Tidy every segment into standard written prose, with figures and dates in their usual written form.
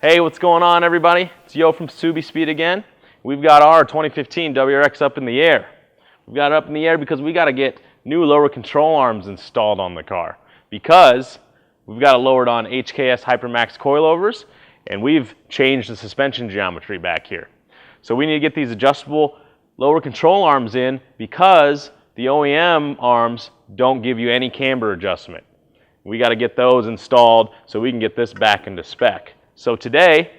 Hey, what's going on, everybody? It's Yo from SubiSpeed again. We've got our 2015 WRX up in the air. We've got it up in the air because we got to get new lower control arms installed on the car, because we've got it lowered on HKS Hypermax coilovers, and we've changed the suspension geometry back here. So we need to get these adjustable lower control arms in, because the OEM arms don't give you any camber adjustment. We got to get those installed so we can get this back into spec. So today,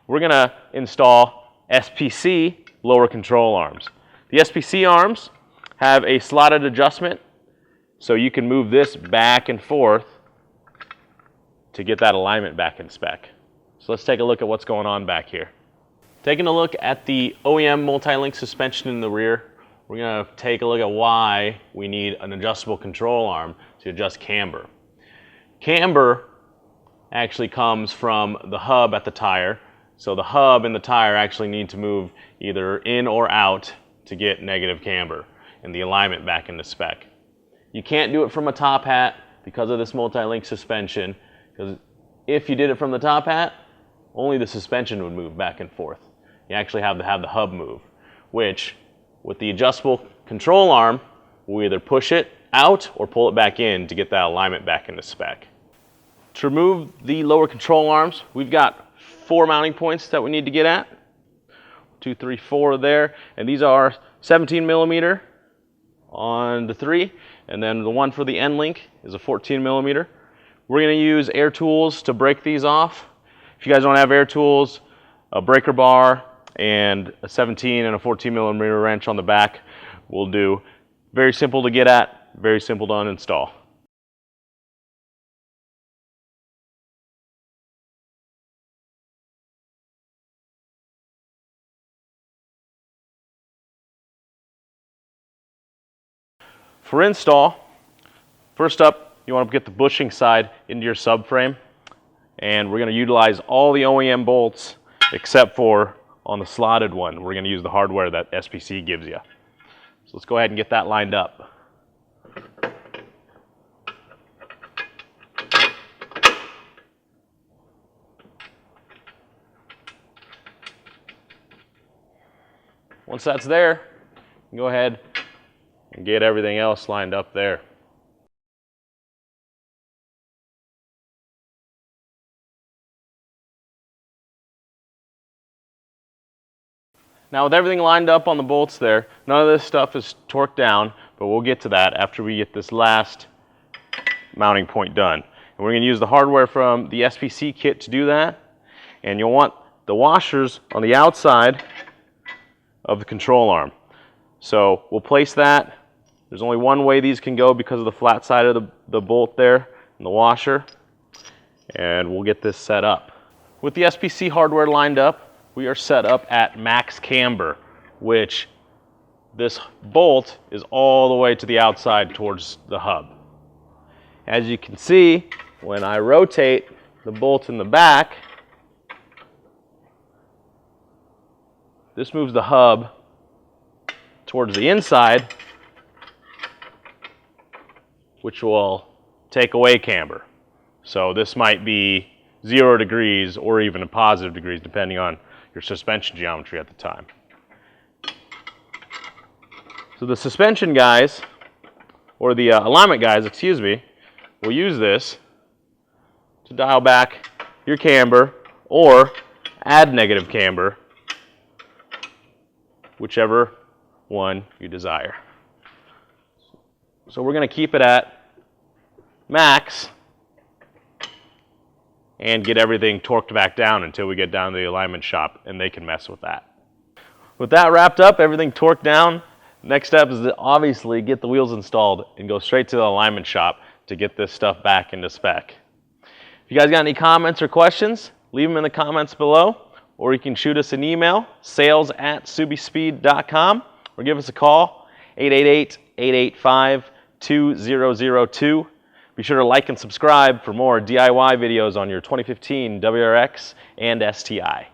we're going to install SPC lower control arms. The SPC arms have a slotted adjustment, so you can move this back and forth to get that alignment back in spec. So let's take a look at what's going on back here. Taking a look at the OEM multi-link suspension in the rear, we're going to take a look at why we need an adjustable control arm to adjust camber. Camber actually comes from the hub at the tire. So the hub and the tire actually need to move either in or out to get negative camber and the alignment back into spec. You can't do it from a top hat because of this multi-link suspension, because if you did it from the top hat, only the suspension would move back and forth. You actually have to have the hub move, which with the adjustable control arm, we'll either push it out or pull it back in to get that alignment back into spec. To remove the lower control arms, we've got 4 mounting points that we need to get at. 2, 3, 4 there, and these are 17 millimeter on the 3, and then the one for the end link is a 14 millimeter. We're going to use air tools to break these off. If you guys don't have air tools, a breaker bar and a 17 and a 14 millimeter wrench on the back will do. Very simple to get at, very simple to uninstall. For install, first up, you want to get the bushing side into your subframe, and we're going to utilize all the OEM bolts except for on the slotted one. We're going to use the hardware that SPC gives you. So let's go ahead and get that lined up. Once that's there, go ahead and get everything else lined up there. Now with everything lined up on the bolts there, none of this stuff is torqued down, but we'll get to that after we get this last mounting point done. And we're going to use the hardware from the SPC kit to do that, and you'll want the washers on the outside of the control arm. So we'll place that. There's only one way these can go because of the flat side of the bolt there and the washer, and we'll get this set up. With the SPC hardware lined up, we are set up at max camber, which this bolt is all the way to the outside towards the hub. As you can see, when I rotate the bolt in the back, this moves the hub towards the inside, which will take away camber. So this might be 0 degrees or even a positive degrees depending on your suspension geometry at the time. So the suspension guys, or the alignment guys, excuse me, will use this to dial back your camber or add negative camber, whichever one you desire. So we're going to keep it at max and get everything torqued back down until we get down to the alignment shop and they can mess with that. With that wrapped up, everything torqued down, next step is to obviously get the wheels installed and go straight to the alignment shop to get this stuff back into spec. If you guys got any comments or questions, leave them in the comments below, or you can shoot us an email, sales@subispeed.com, or give us a call, 888-885-2002. Be sure to like and subscribe for more DIY videos on your 2015 WRX and STI.